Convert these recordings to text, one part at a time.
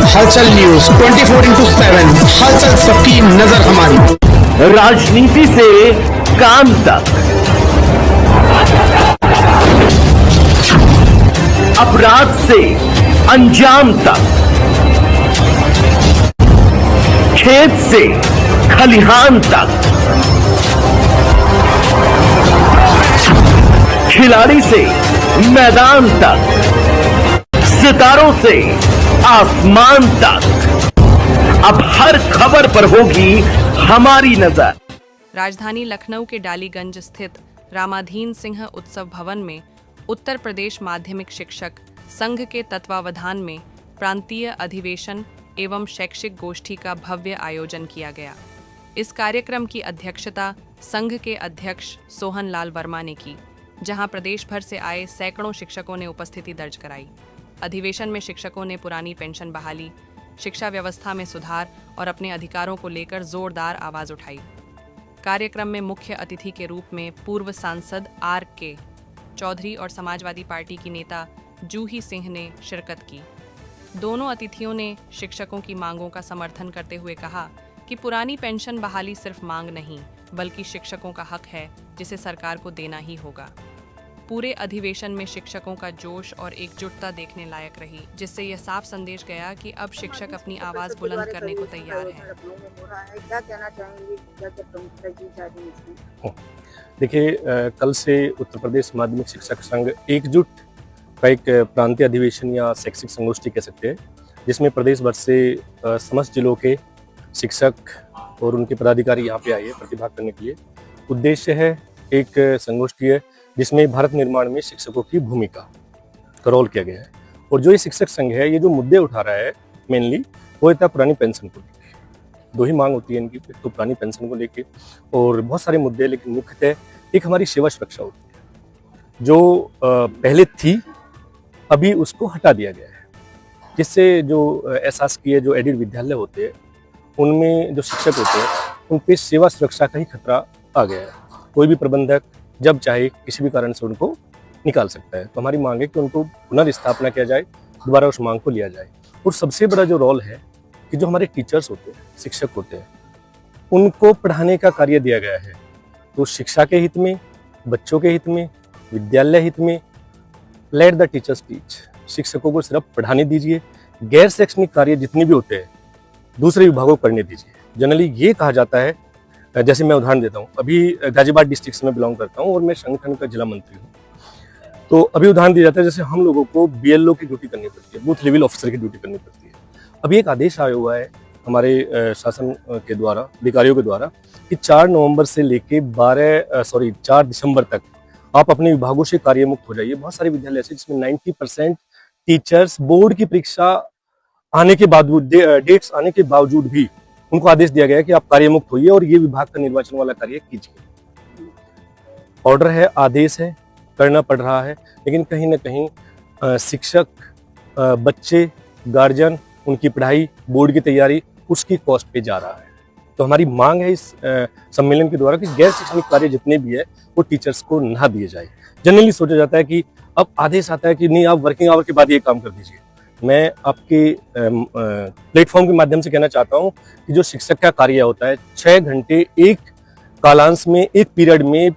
हलचल न्यूज 24/7, हलचल सबकी नजर हमारी। राजनीति से काम तक, अपराध से अंजाम तक, खेत से खलिहान तक, खिलाड़ी से मैदान तक, सितारों से आसमान तक, अब हर खबर पर होगी हमारी नजर। राजधानी लखनऊ के डालीगंज स्थित रामाधीन सिंह उत्सव भवन में उत्तर प्रदेश माध्यमिक शिक्षक संघ के तत्वावधान में प्रांतीय अधिवेशन एवं शैक्षिक गोष्ठी का भव्य आयोजन किया गया। इस कार्यक्रम की अध्यक्षता संघ के अध्यक्ष सोहन लाल वर्मा ने की, जहां प्रदेश भर से आए सैकड़ों शिक्षकों ने उपस्थिति दर्ज कराई। अधिवेशन में शिक्षकों ने पुरानी पेंशन बहाली, शिक्षा व्यवस्था में सुधार और अपने अधिकारों को लेकर जोरदार आवाज उठाई। कार्यक्रम में मुख्य अतिथि के रूप में पूर्व सांसद R.K. चौधरी और समाजवादी पार्टी की नेता जूही सिंह ने शिरकत की। दोनों अतिथियों ने शिक्षकों की मांगों का समर्थन करते हुए कहा कि पुरानी पेंशन बहाली सिर्फ मांग नहीं, बल्कि शिक्षकों का हक है, जिसे सरकार को देना ही होगा। पूरे अधिवेशन में शिक्षकों का जोश और एकजुटता देखने लायक रही, जिससे यह साफ संदेश गया कि अब शिक्षक अपनी आवाज बुलंद करने को तैयार हैं। क्या कहना चाहेंगे, क्या प्रमुखता की जा रही है इसमें? देखिए, कल से उत्तर प्रदेश माध्यमिक शिक्षक संघ एकजुट का एक प्रांतीय अधिवेशन या शैक्षिक संगोष्ठी कह सकते हैं, जिसमें प्रदेश भर से समस्त जिलों के शिक्षक और उनके पदाधिकारी यहाँ पे आए हैं प्रतिभाग करने के लिए। उद्देश्य है, एक संगोष्ठी है जिसमें भारत निर्माण में शिक्षकों की भूमिका का रोल किया गया है। और जो ये शिक्षक संघ है, ये जो मुद्दे उठा रहा है मेनली, वो था पुरानी पेंशन को लेकर। दो ही मांग होती है इनकी, तो पुरानी पेंशन को लेकर और बहुत सारे मुद्दे, लेकिन मुख्यतः एक हमारी सेवा सुरक्षा होती है जो पहले थी, अभी उसको हटा दिया गया है, जिससे जो शासकीय जो एडिड विद्यालय होते हैं उनमें जो शिक्षक होते हैं उन पे सेवा सुरक्षा का ही खतरा आ गया है। कोई भी प्रबंधक जब चाहे किसी भी कारण से उनको निकाल सकता है। तो हमारी मांग है कि उनको पुनर्स्थापना किया जाए, दोबारा उस मांग को लिया जाए। और सबसे बड़ा जो रोल है कि जो हमारे टीचर्स होते हैं, शिक्षक होते हैं, उनको पढ़ाने का कार्य दिया गया है। तो शिक्षा के हित में, बच्चों के हित में, विद्यालय हित में, लेट द टीचर्स टीच। शिक्षकों को सिर्फ पढ़ाने दीजिए, गैर शैक्षणिक कार्य जितने भी होते हैं दूसरे विभागों को करने दीजिए। जनरली ये कहा जाता है, जैसे मैं उदाहरण देता हूँ, अभी गाजियाबाद डिस्ट्रिक्ट से मैं बिलोंग करता हूँ और मैं संगठन का जिला मंत्री हूँ। तो अभी उदाहरण दिया जाता है, जैसे हम लोगों को BLO की ड्यूटी करनी पड़ती है, बूथ लेवल ऑफिसर की ड्यूटी करनी पड़ती है। अभी एक आदेश आया हुआ है हमारे शासन के द्वारा, अधिकारियों के द्वारा, कि 4 नवंबर से लेके 4 दिसंबर तक आप अपने विभागों से कार्यमुक्त हो जाइए। बहुत सारे विद्यालय ऐसे जिसमें 90% टीचर्स बोर्ड की परीक्षा आने के बावजूद, डेट्स आने के बावजूद भी उनको आदेश दिया गया है कि आप कार्यमुक्त होइए और ये विभाग का निर्वाचन वाला कार्य कीजिए। ऑर्डर है, आदेश है, करना पड़ रहा है, लेकिन कहीं ना कहीं शिक्षक, बच्चे, गार्जियन, उनकी पढ़ाई, बोर्ड की तैयारी उसकी कॉस्ट पे जा रहा है। तो हमारी मांग है इस सम्मेलन के द्वारा कि गैर शैक्षणिक कार्य जितने भी है वो टीचर्स को ना दिए जाए। जनरली सोचा जाता है कि अब आदेश आता है कि नहीं, आप वर्किंग आवर के बाद ये काम कर दीजिए। मैं आपके प्लेटफॉर्म के माध्यम से कहना चाहता हूं कि जो शिक्षक का कार्य होता है, 6 घंटे एक कालांश में, एक पीरियड में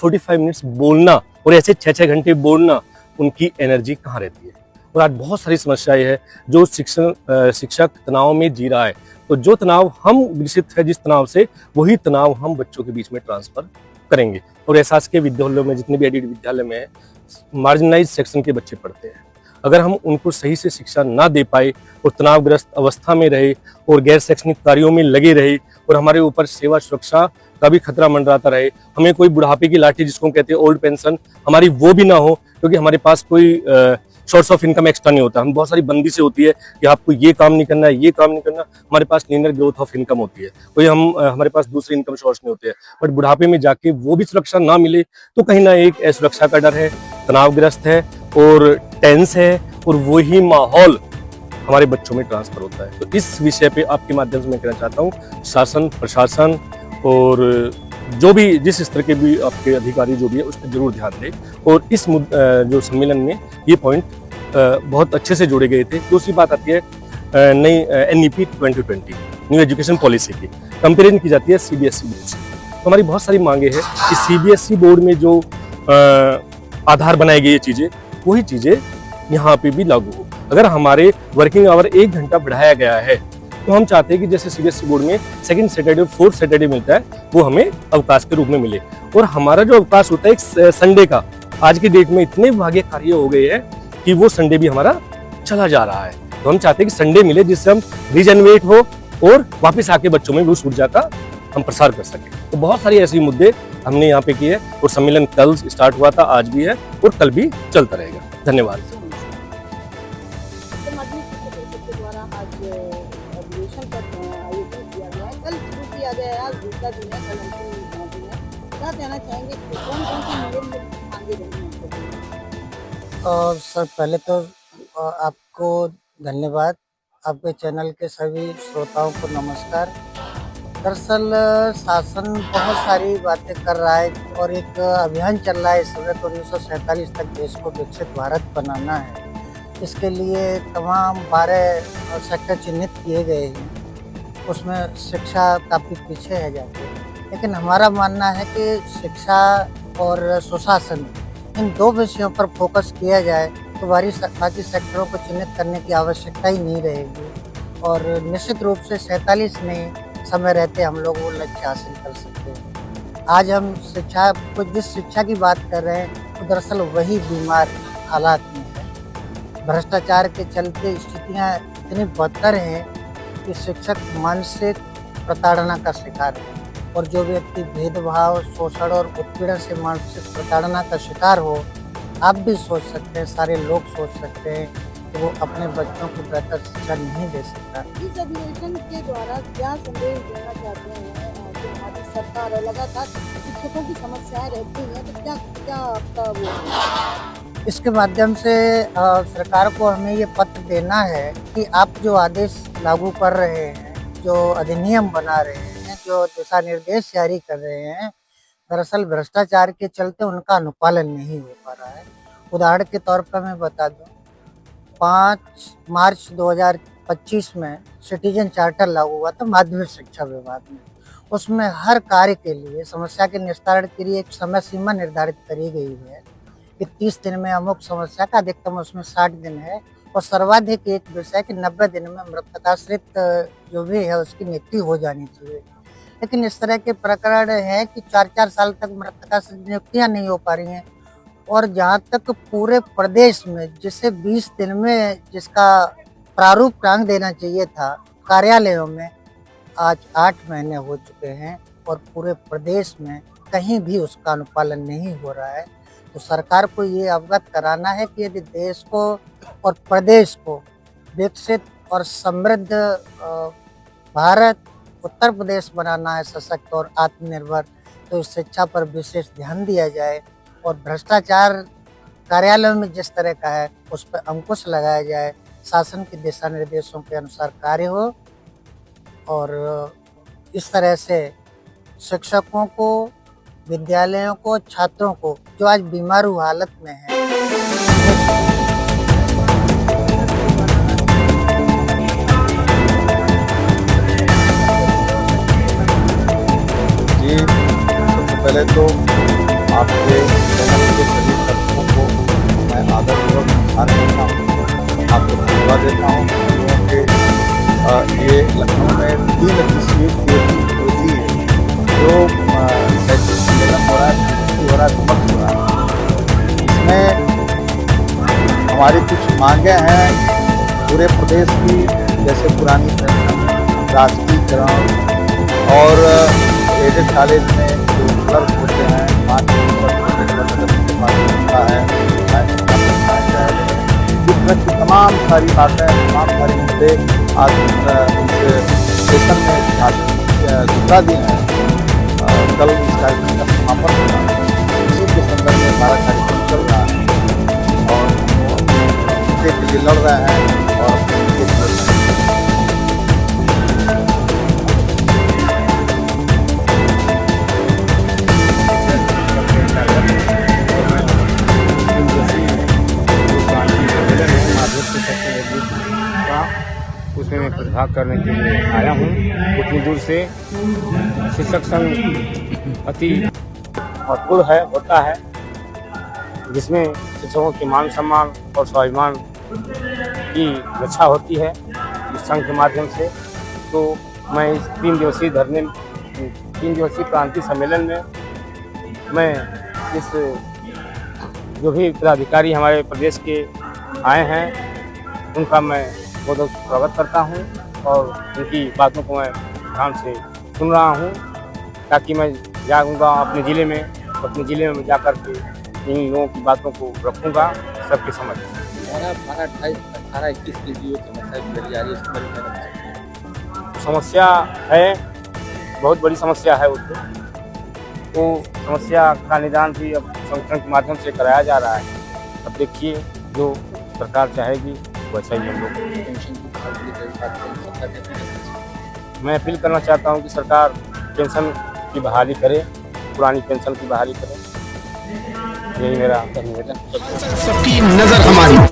45 मिनट्स बोलना, और ऐसे 6-6 घंटे बोलना, उनकी एनर्जी कहाँ रहती है। और आज बहुत सारी समस्याएं हैं जो शिक्षक तनाव में जी रहा है। तो जो तनाव हम विकसित है जिस तनाव से, वही तनाव हम बच्चों के बीच में ट्रांसफर करेंगे। और एहसास के विद्यालयों में, जितने भी एडिड विद्यालय में मार्जिनलाइज सेक्शन के बच्चे पढ़ते हैं, अगर हम उनको सही से शिक्षा ना दे पाए और तनावग्रस्त अवस्था में रहे और गैर शैक्षणिक कार्यों में लगे रहे और हमारे ऊपर सेवा सुरक्षा का भी खतरा मंडराता रहे, हमें कोई बुढ़ापे की लाठी जिसको कहते हैं ओल्ड पेंशन, हमारी वो भी ना हो, क्योंकि हमारे पास कोई सोर्स ऑफ इनकम एक्स्ट्रा नहीं होता। हम बहुत सारी बंदी से होती है कि आपको ये काम नहीं करना है, ये काम नहीं करना। हमारे पास लीनियर ग्रोथ ऑफ इनकम होती है, कोई हमारे पास दूसरे इनकम सोर्स नहीं होते हैं। बट बुढ़ापे में जाके वो भी सुरक्षा ना मिले तो कहीं ना एक असुरक्षा का डर है, तनावग्रस्त है और टेंस है, और वही माहौल हमारे बच्चों में ट्रांसफर होता है। तो इस विषय पे आपके माध्यम से मैं कहना चाहता हूँ, शासन, प्रशासन और जो भी जिस स्तर के भी आपके अधिकारी जो भी है उस पर जरूर ध्यान दें। और इस जो सम्मेलन में ये पॉइंट बहुत अच्छे से जोड़े गए थे। दूसरी बात आती है नई NEP 2020 न्यू एजुकेशन पॉलिसी की कंपेरिजन की जाती है CBSE बोर्ड से। तो हमारी बहुत सारी मांगे हैं कि CBSE बोर्ड में जो आधार बनाई गई ये चीज़ें, वही चीज़ें यहाँ पे भी लागू हो। अगर हमारे वर्किंग आवर 1 घंटा बढ़ाया गया है तो हम चाहते हैं कि जैसे CBSE बोर्ड में सेकंड सैटरडे और फोर्थ सैटरडे मिलता है, वो हमें अवकाश के रूप में मिले। और हमारा जो अवकाश होता है एक संडे का, आज की डेट में इतने भाग्य कार्य हो गए हैं कि वो संडे भी हमारा चला जा रहा है। तो हम चाहते हैं कि संडे मिले जिससे हम रिजनरेट हो और वापस आके बच्चों में भी उस ऊर्जा का हम प्रसार कर सकें। तो बहुत सारी ऐसे मुद्दे हमने यहाँ पे किए और सम्मेलन कल स्टार्ट हुआ था, आज भी है और कल भी चलता रहेगा। धन्यवाद। माध्यमिक शिक्षा परिषद के द्वारा आज अधिवेशन का आयोजन किया गया है, कल शुरू किया गया है, आज दूसरा दिन है, कल अंतिम दिन है। क्या कहना चाहेंगे, कौन कौन सी मांगे रही हैं? सर पहले तो आपको धन्यवाद, आपके चैनल के सभी श्रोताओं को नमस्कार। दरअसल शासन बहुत सारी बातें कर रहा है और एक अभियान चल रहा है इस समय, तो 1947 तक देश को विकसित भारत बनाना है। इसके लिए तमाम 12 सेक्टर चिन्हित किए गए हैं, उसमें शिक्षा काफ़ी पीछे है जाती है। लेकिन हमारा मानना है कि शिक्षा और सुशासन इन 2 विषयों पर फोकस किया जाए तो बाकी सेक्टरों को चिन्हित करने की आवश्यकता ही नहीं रहेगी और निश्चित रूप से 47 में समय रहते हम लोग वो लक्ष्य हासिल कर सकते हैं। आज हम शिक्षा को जिस शिक्षा की बात कर रहे हैं तो दरअसल वही बीमार हालात में है। भ्रष्टाचार के चलते स्थितियाँ इतनी बदतर हैं कि शिक्षक मानसिक प्रताड़ना का शिकार है और जो व्यक्ति भेदभाव, शोषण और उत्पीड़न से मानसिक प्रताड़ना का शिकार हो, आप भी सोच सकते हैं, सारे लोग सोच सकते हैं कि वो अपने बच्चों को बेहतर शिक्षा नहीं दे सकता। इस अधिवेशन के द्वारा क्या संदेश देना चाहते हैं जो हमारी सरकार है, लगातार शिक्षकों की समस्याएं रहती हैं, तो क्या आपका वो? इसके माध्यम से सरकार को हमें ये पत्र देना है कि आप जो आदेश लागू कर रहे हैं, जो अधिनियम बना रहे हैं, जो दिशा निर्देश जारी कर रहे हैं, दरअसल भ्रष्टाचार के चलते उनका अनुपालन नहीं हो पा रहा है। उदाहरण के तौर पर मैं बता दूं, 5 मार्च 2025 में सिटीजन चार्टर लागू हुआ था माध्यमिक शिक्षा विभाग में। उसमें हर कार्य के लिए, समस्या के निस्तारण के लिए एक समय सीमा निर्धारित करी गई है कि 30 दिन में अमुक समस्या का, अधिकतम उसमें 60 दिन है और सर्वाधिक एक विषय कि 90 दिन में मृतकाश्रित जो भी है उसकी नियुक्ति हो जानी चाहिए। लेकिन इस तरह के प्रकरण है कि 4-4 साल तक मृतकाश्रित नियुक्तियाँ नहीं हो पा रही हैं और जहाँ तक पूरे प्रदेश में जिसे 20 दिन में जिसका प्रारूप टांग देना चाहिए था कार्यालयों में, आज 8 महीने हो चुके हैं और पूरे प्रदेश में कहीं भी उसका अनुपालन नहीं हो रहा है। तो सरकार को ये अवगत कराना है कि यदि देश को और प्रदेश को विकसित और समृद्ध भारत उत्तर प्रदेश बनाना है, सशक्त और आत्मनिर्भर, तो इस शिक्षा पर विशेष ध्यान दिया जाए और भ्रष्टाचार कार्यालयों में जिस तरह का है उस पर अंकुश लगाया जाए, शासन के दिशा निर्देशों के अनुसार कार्य हो और इस तरह से शिक्षकों को, विद्यालयों को, छात्रों को जो आज बीमारू हालत में है, जी सबसे पहले तो आपके चैनल के सभी दर्शकों को मैं आदरपूर्वक नमस्कार करता हूँ, आपको धन्यवाद देता हूँ क्योंकि ये लखनऊ में 3 सीट होती है जो शैक्षिक सम्मेलन हो रहा है, हो रहा है, समक्ष हो रहा है। इसमें हमारी कुछ मांगे हैं पूरे प्रदेश की, जैसे पुरानी पेंशन, राष्ट्रीयकरण और एडेड कॉलेज में जो क्लर्क होते हैं 5% के पास होता है, इस तरह की तमाम सारी बातें, तमाम सारे मुद्दे आज इस सेशन में आज दूसरा दिन है, कल इस कार्यक्रम का समापन होगा। इसी के संदर्भ में हमारा कार्यक्रम चल रहा है और वो अपने मुद्दे के लिए लड़ रहे हैं और अपने मुद्दे के लिए उसमें मैं प्रतिभाग करने के लिए आया हूँ। उतनी दूर से शिक्षक संघ अति महत्वपूर्ण है होता है, जिसमें शिक्षकों के मान सम्मान और स्वाभिमान की रक्षा होती है इस संघ के माध्यम से। तो मैं इस 3 दिवसीय प्रांतीय सम्मेलन में मैं इस जो भी पदाधिकारी हमारे प्रदेश के आए हैं उनका मैं बहुत बहुत स्वागत करता हूं और उनकी बातों को मैं ध्यान से सुन रहा हूं, ताकि मैं जाऊंगा अपने ज़िले में जाकर के इन लोगों की बातों को रखूंगा सबके समझ। 18-21 की जो समस्या आ रही है समस्या है, बहुत बड़ी समस्या है। वो समस्या का निदान भी अब संगठन के माध्यम से कराया जा रहा है। अब देखिए जो सरकार चाहेगी वैसा ही हम लोग। मैं अपील करना चाहता हूँ कि सरकार पेंशन की बहाली करे, पुरानी पेंशन की बहाली करे। यही मेरा निवेदन। सबकी नजर हमारी।